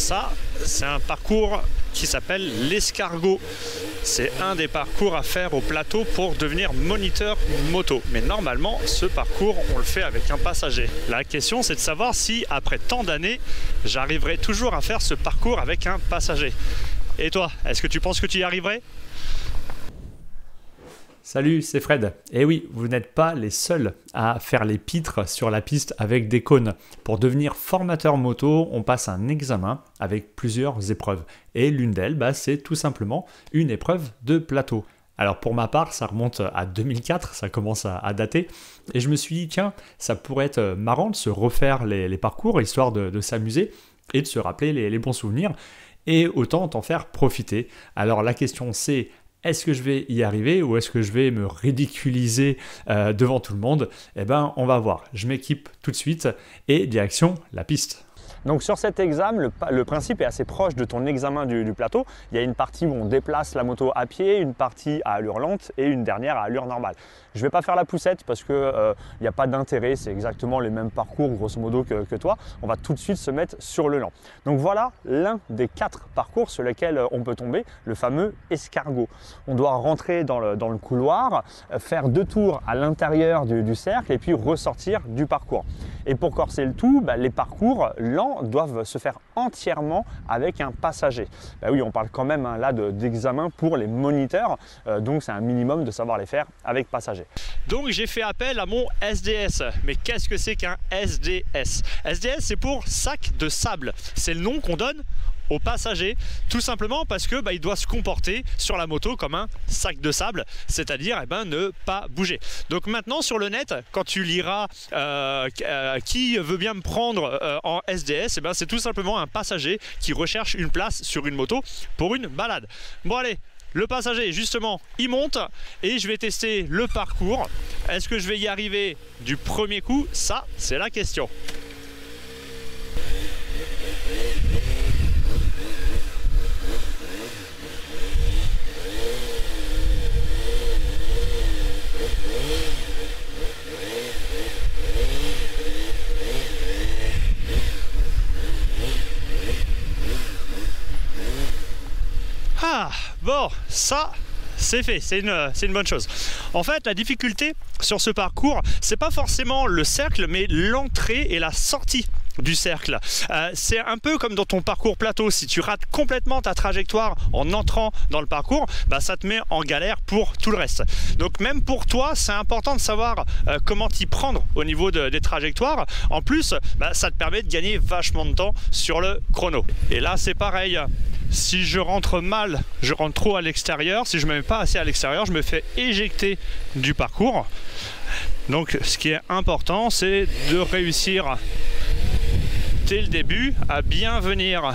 ça, c'est un parcours qui s'appelle l'escargot. C'est un des parcours à faire au plateau pour devenir moniteur moto. Mais normalement, ce parcours, on le fait avec un passager. La question, c'est de savoir si, après tant d'années, j'arriverai toujours à faire ce parcours avec un passager. Et toi, est-ce que tu penses que tu y arriverais ? Salut, c'est Fred. Et oui, vous n'êtes pas les seuls à faire les pitres sur la piste avec des cônes. Pour devenir formateur moto, on passe un examen avec plusieurs épreuves. Et l'une d'elles, c'est tout simplement une épreuve de plateau. Alors pour ma part, ça remonte à 2004, ça commence à dater. Et je me suis dit, tiens, ça pourrait être marrant de se refaire les parcours, histoire de s'amuser et de se rappeler les bons souvenirs. Et autant t'en faire profiter. Alors la question c'est, est-ce que je vais y arriver ou est-ce que je vais me ridiculiser devant tout le monde ? Eh ben, on va voir. Je m'équipe tout de suite et direction la piste. Donc sur cet examen, le principe est assez proche de ton examen du plateau. Il y a une partie où on déplace la moto à pied, une partie à allure lente et une dernière à allure normale. Je ne vais pas faire la poussette parce qu'il n'y a pas d'intérêt, c'est exactement les mêmes parcours grosso modo que toi. On va tout de suite se mettre sur le lent. Donc voilà l'un des 4 parcours sur lesquels on peut tomber, le fameux escargot. On doit rentrer dans le couloir, faire 2 tours à l'intérieur du cercle et puis ressortir du parcours. Et pour corser le tout, les parcours lents doivent se faire entièrement avec un passager. Oui, on parle quand même là d'examen pour les moniteurs, donc c'est un minimum de savoir les faire avec passager. Donc j'ai fait appel à mon SDS. Mais qu'est-ce que c'est qu'un SDS ? SDS, c'est pour sac de sable. C'est le nom qu'on donne au passager, tout simplement parce que il doit se comporter sur la moto comme un sac de sable, c'est-à-dire ne pas bouger. Donc maintenant sur le net, quand tu liras qui veut bien me prendre en SDS, c'est tout simplement un passager qui recherche une place sur une moto pour une balade. Bon allez, le passager justement il monte et je vais tester le parcours. Est-ce que je vais y arriver du premier coup? Ça c'est la question. Ah, bon, ça, c'est fait, c'est une bonne chose. En fait, la difficulté sur ce parcours, c'est pas forcément le cercle, mais l'entrée et la sortie du cercle. C'est un peu comme dans ton parcours plateau. Si tu rates complètement ta trajectoire en entrant dans le parcours, ça te met en galère pour tout le reste. Donc même pour toi, c'est important de savoir comment t'y prendre au niveau des trajectoires. En plus, ça te permet de gagner vachement de temps sur le chrono. Et là, c'est pareil. Si je rentre mal, je rentre trop à l'extérieur. Si je ne me mets pas assez à l'extérieur, je me fais éjecter du parcours. Donc ce qui est important, c'est de réussir dès le début à bien venir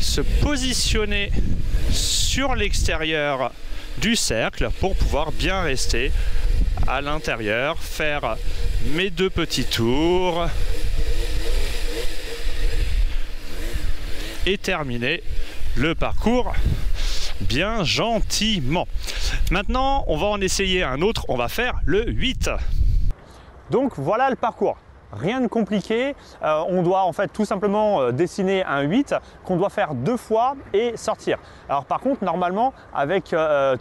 se positionner sur l'extérieur du cercle pour pouvoir bien rester à l'intérieur, faire mes 2 petits tours et terminer le parcours bien gentiment. Maintenant, on va en essayer un autre, on va faire le 8. Donc voilà le parcours. Rien de compliqué, on doit en fait tout simplement dessiner un 8 qu'on doit faire 2 fois et sortir. Alors par contre normalement avec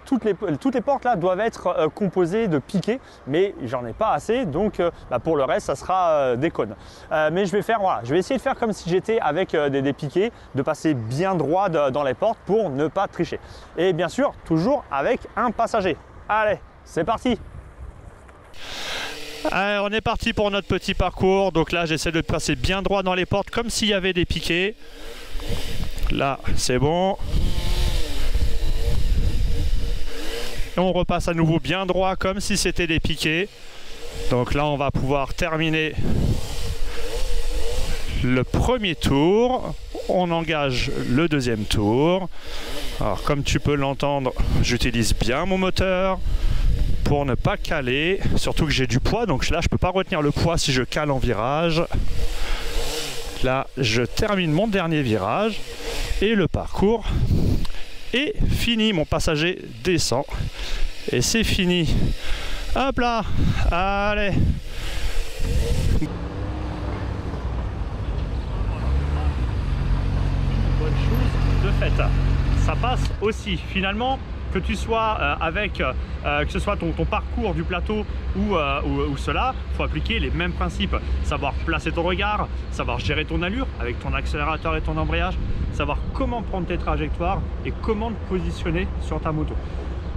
toutes les portes là doivent être composées de piquets, mais j'en ai pas assez, donc pour le reste ça sera des cônes. Mais je vais essayer de faire comme si j'étais avec des piquets, de passer bien droit dans les portes pour ne pas tricher. Et bien sûr toujours avec un passager. Allez, c'est parti! Allez, on est parti pour notre petit parcours. Donc là, j'essaie de passer bien droit dans les portes comme s'il y avait des piquets. Là, c'est bon. Et on repasse à nouveau bien droit comme si c'était des piquets. Donc là, on va pouvoir terminer le premier tour. On engage le deuxième tour. Alors, comme tu peux l'entendre, j'utilise bien mon moteur pour ne pas caler, surtout que j'ai du poids, donc là je peux pas retenir le poids si je cale en virage. Là je termine mon dernier virage et le parcours est fini. Mon passager descend et c'est fini. Hop là, allez. fasse aussi. Finalement, que tu sois que ce soit ton parcours du plateau ou cela, il faut appliquer les mêmes principes. Savoir placer ton regard, savoir gérer ton allure avec ton accélérateur et ton embrayage, savoir comment prendre tes trajectoires et comment te positionner sur ta moto.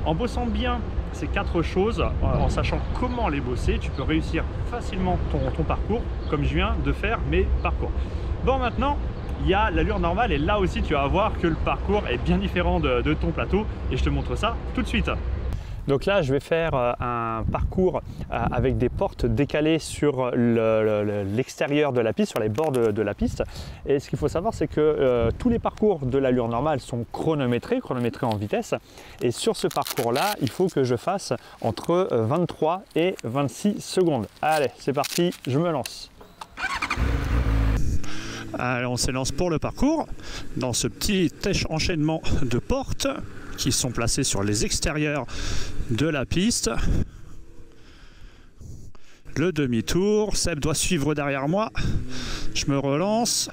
En bossant bien ces 4 choses, en sachant comment les bosser, tu peux réussir facilement ton parcours, comme je viens de faire mes parcours. Bon, maintenant, il y a l'allure normale et là aussi tu vas voir que le parcours est bien différent de ton plateau et je te montre ça tout de suite. Donc là, je vais faire un parcours avec des portes décalées sur l'extérieur de la piste, sur les bords de la piste. Et ce qu'il faut savoir, c'est que tous les parcours de l'allure normale sont chronométrés en vitesse. Et sur ce parcours-là, il faut que je fasse entre 23 et 26 secondes. Allez, c'est parti, je me lance. Alors on s'élance pour le parcours dans ce petit enchaînement de portes qui sont placées sur les extérieurs de la piste. Le demi-tour, Seb doit suivre derrière moi. Je me relance.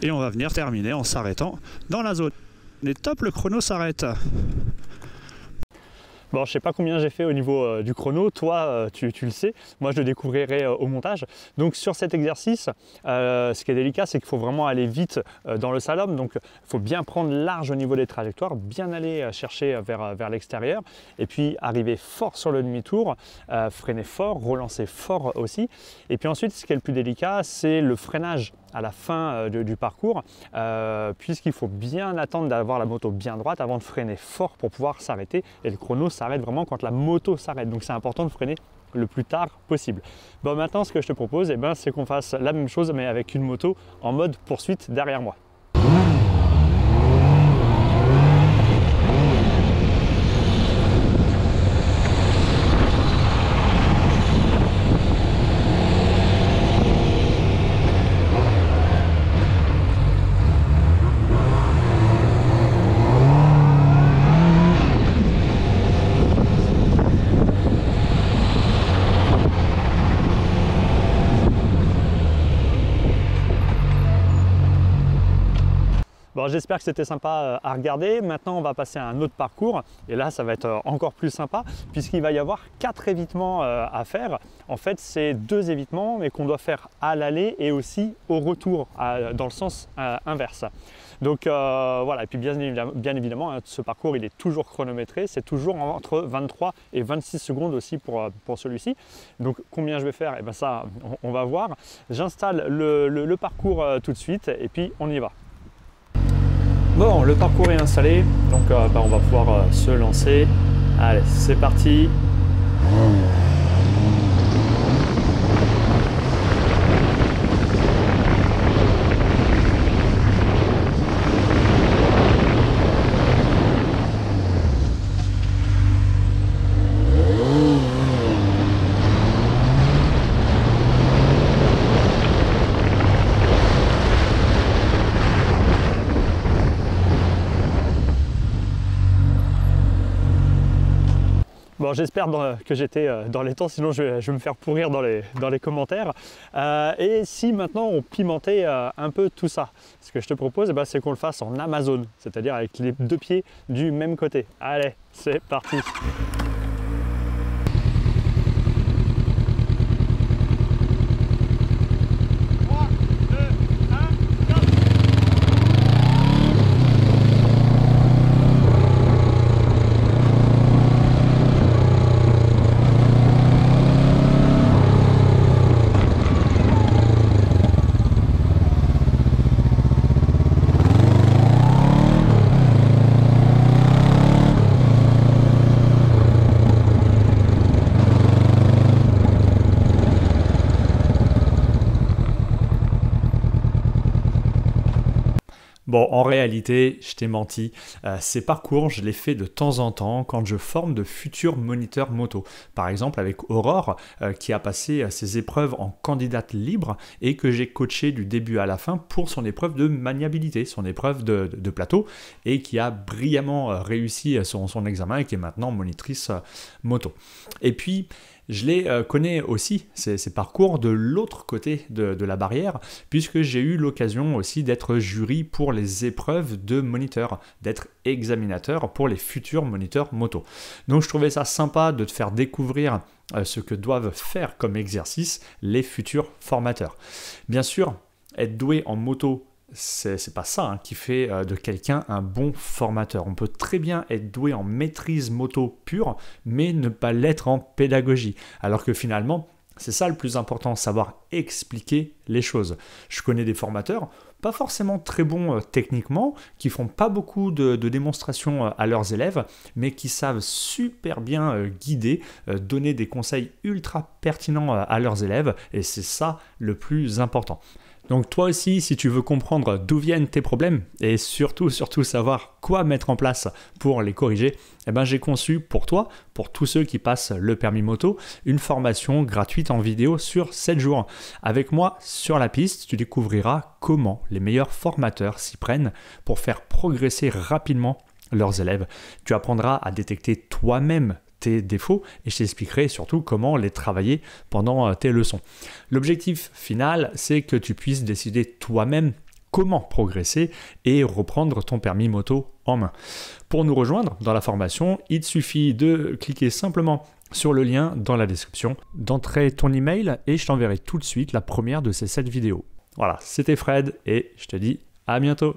Et on va venir terminer en s'arrêtant dans la zone. Et top, le chrono s'arrête. Bon, je sais pas combien j'ai fait au niveau du chrono, toi tu le sais, moi je le découvrirai au montage. Donc sur cet exercice, ce qui est délicat, c'est qu'il faut vraiment aller vite dans le slalom, donc il faut bien prendre large au niveau des trajectoires, bien aller chercher vers l'extérieur, et puis arriver fort sur le demi-tour, freiner fort, relancer fort aussi. Et puis ensuite, ce qui est le plus délicat, c'est le freinage à la fin du parcours, puisqu'il faut bien attendre d'avoir la moto bien droite avant de freiner fort pour pouvoir s'arrêter, et le chrono s'arrête vraiment quand la moto s'arrête, donc c'est important de freiner le plus tard possible. Bon, maintenant ce que je te propose, c'est qu'on fasse la même chose mais avec une moto en mode poursuite derrière moi. Bon, j'espère que c'était sympa à regarder. Maintenant, on va passer à un autre parcours. Et là, ça va être encore plus sympa puisqu'il va y avoir 4 évitements à faire. En fait, c'est 2 évitements, mais qu'on doit faire à l'aller et aussi au retour, dans le sens inverse. Donc voilà, et puis bien évidemment, ce parcours, il est toujours chronométré. C'est toujours entre 23 et 26 secondes aussi pour celui-ci. Donc combien je vais faire, ça, on va voir. J'installe le parcours tout de suite et puis on y va. Bon, le parcours est installé, donc on va pouvoir se lancer. Allez, c'est parti. Bon, j'espère que j'étais dans les temps, sinon je vais me faire pourrir dans les commentaires. Et si maintenant on pimentait un peu tout ça, ce que je te propose, c'est qu'on le fasse en Amazone, c'est-à-dire avec les 2 pieds du même côté. Allez, c'est parti! Bon, en réalité, je t'ai menti. Ces parcours, je les fais de temps en temps quand je forme de futurs moniteurs moto. Par exemple, avec Aurore, qui a passé ses épreuves en candidate libre et que j'ai coaché du début à la fin pour son épreuve de maniabilité, son épreuve de plateau, et qui a brillamment réussi son examen et qui est maintenant monitrice moto. Et puis, Je les connais aussi, ces parcours, de l'autre côté de la barrière, puisque j'ai eu l'occasion aussi d'être jury pour les épreuves de moniteur, d'être examinateur pour les futurs moniteurs moto. Donc je trouvais ça sympa de te faire découvrir ce que doivent faire comme exercice les futurs formateurs. Bien sûr, être doué en moto, c'est pas ça qui fait de quelqu'un un bon formateur. On peut très bien être doué en maîtrise moto pure, mais ne pas l'être en pédagogie. Alors que finalement, c'est ça le plus important, savoir expliquer les choses. Je connais des formateurs, pas forcément très bons techniquement, qui font pas beaucoup de démonstrations à leurs élèves, mais qui savent super bien guider, donner des conseils ultra pertinents à leurs élèves, et c'est ça le plus important. Donc toi aussi, si tu veux comprendre d'où viennent tes problèmes et surtout savoir quoi mettre en place pour les corriger, j'ai conçu pour toi, pour tous ceux qui passent le permis moto, une formation gratuite en vidéo sur 7 jours. Avec moi sur la piste, tu découvriras comment les meilleurs formateurs s'y prennent pour faire progresser rapidement leurs élèves. Tu apprendras à détecter toi-même tes défauts et je t'expliquerai surtout comment les travailler pendant tes leçons. L'objectif final, c'est que tu puisses décider toi-même comment progresser et reprendre ton permis moto en main. Pour nous rejoindre dans la formation, il te suffit de cliquer simplement sur le lien dans la description, d'entrer ton email et je t'enverrai tout de suite la première de ces 7 vidéos. Voilà, c'était Fred et je te dis à bientôt.